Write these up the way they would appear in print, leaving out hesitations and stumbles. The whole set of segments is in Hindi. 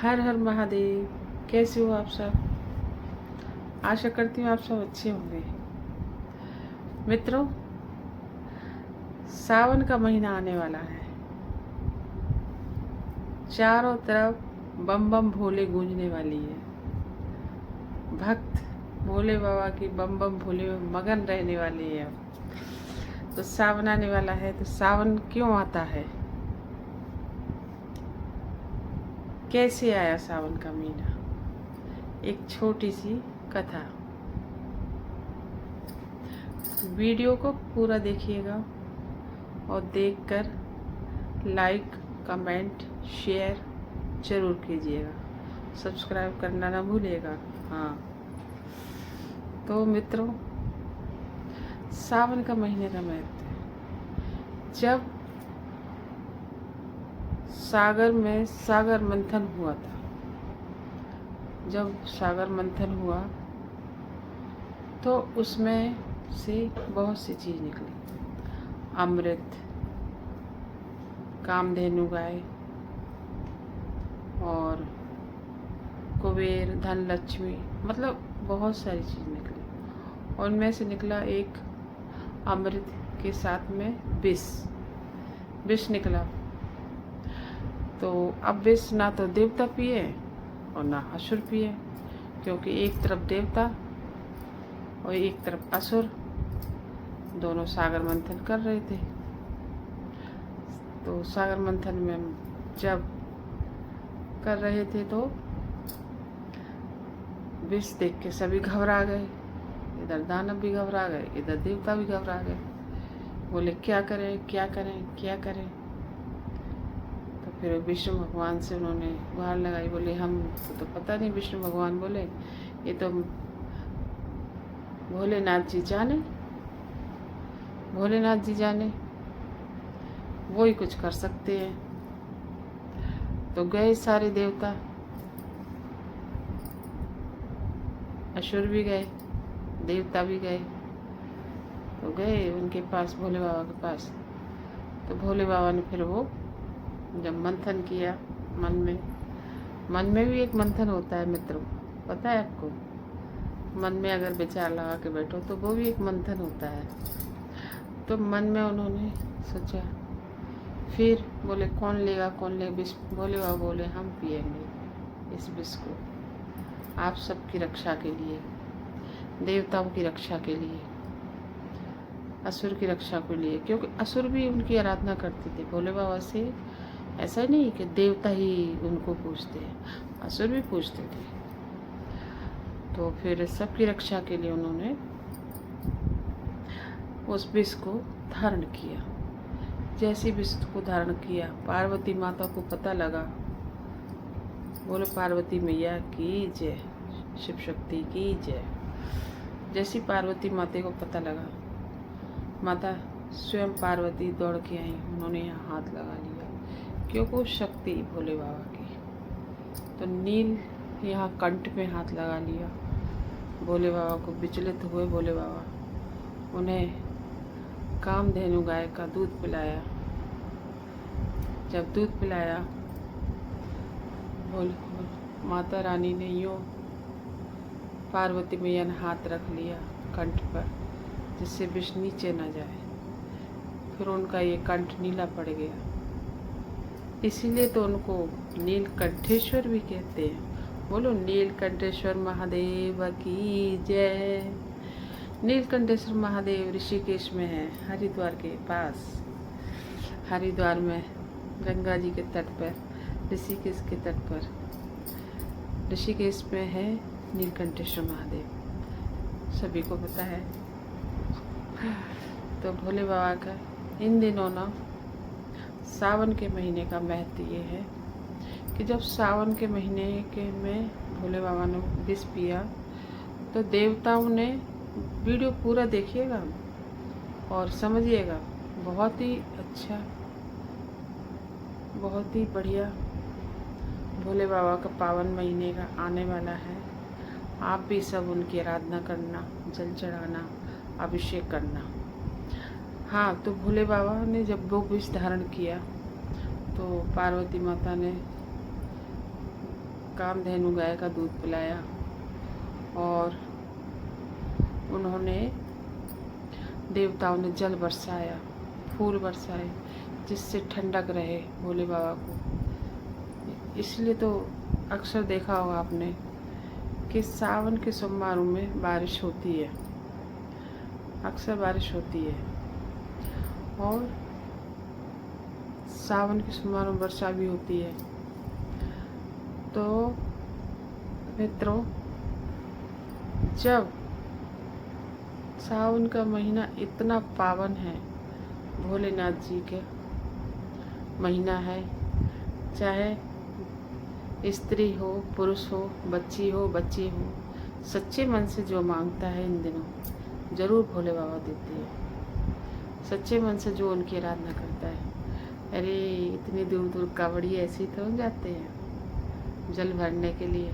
हर हर महादेव। कैसे हो आप सब? आशा करती हूँ आप सब अच्छे होंगे। मित्रों, सावन का महीना आने वाला है। चारों तरफ बम बम भोले गूंजने वाली है। भक्त भोले बाबा की बम बम भोले में मगन रहने वाले हैं। तो सावन आने वाला है। तो सावन क्यों आता है, कैसे आया सावन का महीना, एक छोटी सी कथा। वीडियो को पूरा देखिएगा और देखकर लाइक, कमेंट, शेयर जरूर कीजिएगा। सब्सक्राइब करना ना भूलिएगा। हाँ, तो मित्रों, सावन का महीने का महत्व है। जब सागर में सागर मंथन हुआ था, जब सागर मंथन हुआ तो उसमें से बहुत सी चीज़ निकली। अमृत, कामधेनु गाय और कुबेर, धन लक्ष्मी, मतलब बहुत सारी चीज़ निकली। और उनमें से निकला एक अमृत के साथ में विष निकला। तो अब विष ना तो देवता पिए और ना असुर पिए, क्योंकि एक तरफ देवता और एक तरफ असुर दोनों सागर मंथन कर रहे थे। तो सागर मंथन में जब कर रहे थे तो विष देख के सभी घबरा गए। इधर दानव भी घबरा गए, इधर देवता भी घबरा गए। बोले क्या करें क्या करें क्या करें। तो फिर विष्णु भगवान से उन्होंने गुहार लगाई। बोले हम तो पता नहीं। विष्णु भगवान बोले ये तो भोलेनाथ जी जाने, भोलेनाथ जी जाने, वो ही कुछ कर सकते हैं। तो गए सारे देवता, असुर भी गए, देवता भी गए। तो गए उनके पास, भोले बाबा के पास। तो भोले बाबा ने फिर वो जब मंथन किया मन में भी एक मंथन होता है मित्रों, पता है आपको? मन में अगर विचार लगा के बैठो तो वो भी एक मंथन होता है। तो मन में उन्होंने सोचा, फिर बोले कौन लेगा कौन लेगा विष। भोले बाबा बोले हम पिएंगे इस विष को, आप सबकी रक्षा के लिए, देवताओं की रक्षा के लिए, असुर की रक्षा के लिए। क्योंकि असुर भी उनकी आराधना करते थे भोले बाबा से। ऐसा नहीं कि देवता ही उनको पूजते हैं, असुर भी पूजते थे। तो फिर सबकी रक्षा के लिए उन्होंने उस विष को धारण किया। जैसे विष को धारण किया, पार्वती माता को पता लगा। बोले पार्वती मैया की जय, शिव शक्ति की जय। जैसी पार्वती माता को पता लगा, माता स्वयं पार्वती दौड़ के आई। उन्होंने यहाँ हाथ लगा लिया, क्योंकि वो शक्ति भोले बाबा की। तो नील यहाँ कंठ में हाथ लगा लिया। भोले बाबा को विचलित हुए भोले बाबा, उन्हें कामधेनु गाय का दूध पिलाया। जब दूध पिलाया, माता रानी ने यूँ पार्वती मैया ने हाथ रख लिया कंठ पर, जिससे विष नीचे न जाए। फिर उनका ये कंठ नीला पड़ गया। इसीलिए तो उनको नीलकंठेश्वर भी कहते हैं। बोलो नीलकंठेश्वर महादेव की जय। नीलकंठेश्वर महादेव ऋषिकेश में है, हरिद्वार के पास। हरिद्वार में गंगा जी के तट पर, ऋषिकेश के तट पर, ऋषिकेश में है नीलकंठेश्वर महादेव, सभी को पता है। तो भोले बाबा का इन दिनों ना सावन के महीने का महत्व ये है कि जब सावन के महीने के में भोले बाबा ने विष पिया, तो देवताओं ने, वीडियो पूरा देखिएगा और समझिएगा, बहुत ही अच्छा, बहुत ही बढ़िया भोले बाबा का पावन महीने का आने वाला है। आप भी सब उनकी आराधना करना, जल चढ़ाना, अभिषेक करना। हाँ, तो भोले बाबा ने जब वो विष धारण किया तो पार्वती माता ने कामधेनु गाय का दूध पिलाया और उन्होंने देवताओं ने जल बरसाया, फूल बरसाए, जिससे ठंडक रहे भोले बाबा को। इसलिए तो अक्सर देखा होगा आपने कि सावन के सोमवारों में बारिश होती है, अक्सर बारिश होती है, और सावन के सोमवारों में वर्षा भी होती है। तो मित्रों, जब सावन का महीना इतना पावन है, भोलेनाथ जी के महीना है, चाहे स्त्री हो, पुरुष हो, बच्ची हो, बच्ची हो, सच्चे मन से जो मांगता है इन दिनों जरूर भोले बाबा देते हैं। सच्चे मन से जो उनकी आराधना करता है। अरे इतनी दूर दूर कावड़ी ऐसे ही तो जाते हैं जल भरने के लिए।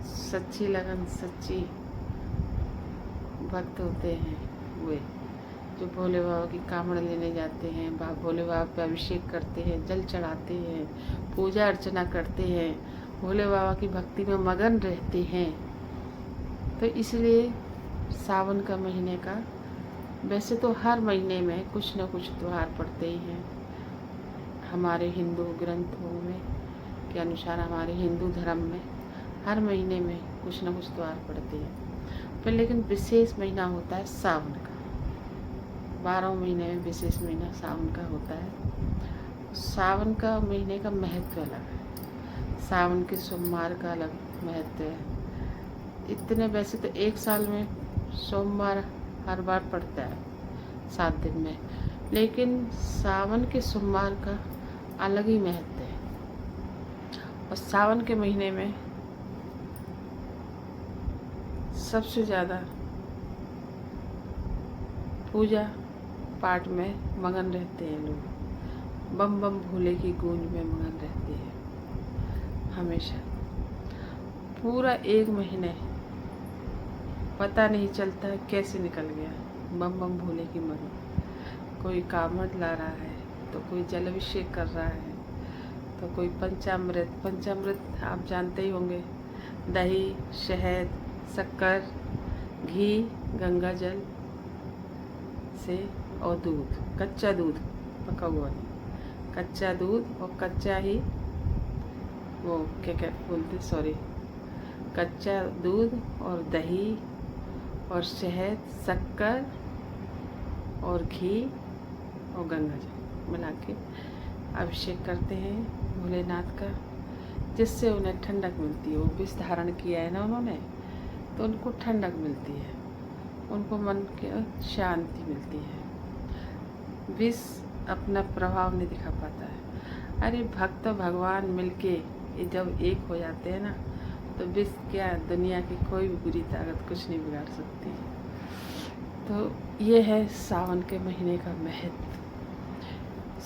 सच्ची लगन, सच्ची भक्त होते हैं वे जो भोले बाबा की कामड़ लेने जाते हैं, भोले बाबा पे अभिषेक करते हैं, जल चढ़ाते हैं, पूजा अर्चना करते हैं, भोले बाबा की भक्ति में मगन रहते हैं। तो इसलिए सावन का महीने का, वैसे तो हर महीने में कुछ न कुछ त्यौहार पड़ते ही हैं। हमारे हिंदू ग्रंथों में के अनुसार, हमारे हिंदू धर्म में हर महीने में कुछ न कुछ त्यौहार पड़ते हैं। फिर लेकिन विशेष महीना होता है सावन का। 12 महीने में विशेष महीना सावन का होता है। सावन का महीने का महत्व अलग है, सावन के सोमवार का अलग महत्व है। इतने वैसे तो एक साल में सोमवार हर बार पड़ता है 7 दिन में, लेकिन सावन के सोमवार का अलग ही महत्व है। और सावन के महीने में सबसे ज़्यादा पूजा पाठ में मगन रहते हैं लोग। बम बम भोले की गूंज में मगन रहते हैं हमेशा। पूरा एक महीने पता नहीं चलता है कैसे निकल गया बम बम भोले की मगन। कोई कामड़ ला रहा है, तो कोई जल अभिषेक कर रहा है, तो कोई पंचामृत आप जानते ही होंगे, दही, शहद, शक्कर, घी, गंगा जल से, और दूध, कच्चा दूध, पका हुआ नहीं, कच्चा दूध और कच्चा ही वो क्या बोलते, सॉरी, कच्चा दूध और दही और शहद, शक्कर और घी और गंगा जल मिला के अभिषेक करते हैं भोलेनाथ का, जिससे उन्हें ठंडक मिलती है। वो विष धारण किया है ना उन्होंने, तो उनको ठंडक मिलती है, उनको मन की शांति मिलती है। विष अपना प्रभाव नहीं दिखा पाता है। अरे भक्त भगवान मिलके ये जब एक हो जाते हैं ना, तो विष क्या, दुनिया की कोई भी बुरी ताकत कुछ नहीं बिगाड़ सकती। तो ये है सावन के महीने का महत्व।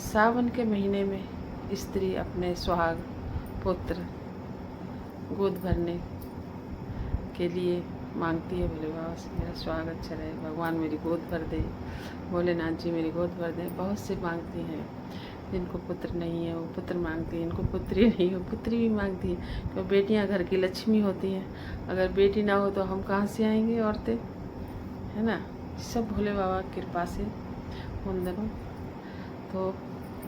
सावन के महीने में स्त्री अपने सुहाग पुत्र गोद भरने के लिए मांगती है भोले बाबा से, मेरा सुहाग अच्छा रहे, भगवान मेरी गोद भर दे, भोलेनाथ जी मेरी गोद भर दे। बहुत से मांगती हैं। जिनको पुत्र नहीं है वो पुत्र मांगती है, इनको पुत्री नहीं है वो पुत्री भी मांगती है, क्योंकि बेटियां घर की लक्ष्मी होती हैं। अगर बेटी ना हो तो हम कहाँ से आएंगे औरतें, है ना। सब भोले बाबा की कृपा से उन दिनों। तो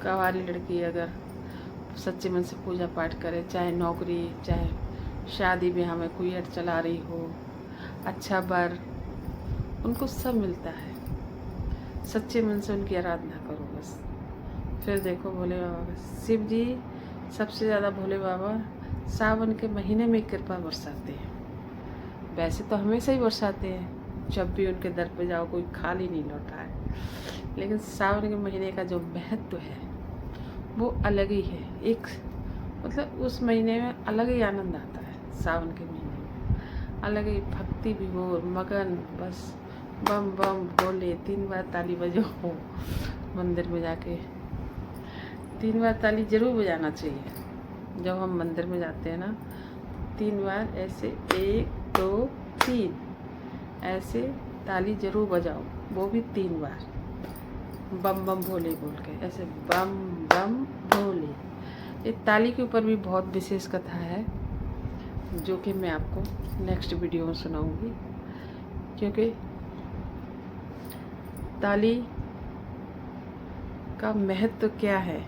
कवारी लड़की अगर सच्चे मन से पूजा पाठ करे, चाहे नौकरी, चाहे शादी ब्याह में कोई अट चला रही हो, अच्छा वर, उनको सब मिलता है। सच्चे मन से उनकी आराधना करो बस। फिर देखो भोले बाबा का, शिव जी सबसे ज़्यादा भोले बाबा सावन के महीने में कृपा बरसाते हैं। वैसे तो हमेशा ही बरसाते हैं, जब भी उनके दर पे जाओ कोई खाली नहीं लौटा है, लेकिन सावन के महीने का जो महत्व है वो अलग ही है। एक मतलब उस महीने में अलग ही आनंद आता है। सावन के महीने में अलग ही भक्ति विभोर मगन, बस बम बम भोले। 3 बार ताली बजाओ, मंदिर में जाके 3 बार ताली जरूर बजाना चाहिए। जब हम मंदिर में जाते हैं ना, 3 बार ऐसे 1 2 3 ऐसे ताली जरूर बजाओ, वो भी 3 बार बम बम भोले बोल के, ऐसे बम बम भोले। ये ताली के ऊपर भी बहुत विशेष कथा है, जो कि मैं आपको नेक्स्ट वीडियो में सुनाऊंगी, क्योंकि ताली का महत्व क्या है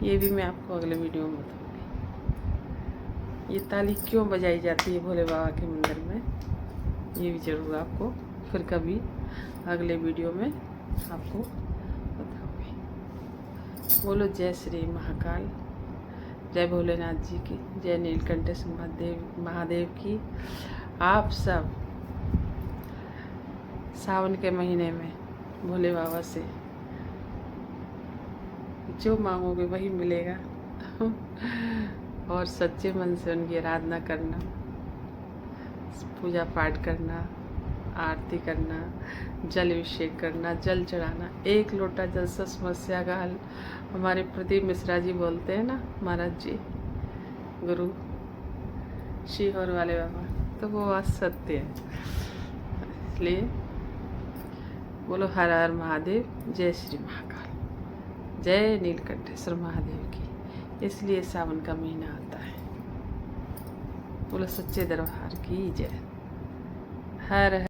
ये भी मैं आपको अगले वीडियो में बताऊंगी। ये ताली क्यों बजाई जाती है भोले बाबा के मंदिर में, ये भी ज़रूर आपको फिर कभी अगले वीडियो में आपको बताऊंगी। बोलो जय श्री महाकाल, जय भोलेनाथ जी की, जय नीलकंठेश महादेव की। आप सब सावन के महीने में भोले बाबा से जो मांगोगे वही मिलेगा और सच्चे मन से उनकी आराधना करना, पूजा पाठ करना, आरती करना, जल अभिषेक करना, जल चढ़ाना। 1 लोटा जल से समस्या का हल। हमारे प्रदीप मिश्रा जी बोलते हैं ना, महाराज जी गुरु शिहोर वाले बाबा, तो वो बात सत्य है। इसलिए बोलो हर हर महादेव, जय श्री महाकाल, जय नीलकंठेश्वर महादेव की। इसलिए सावन का महीना आता है। बोलो सच्चे दरबार की जय। हर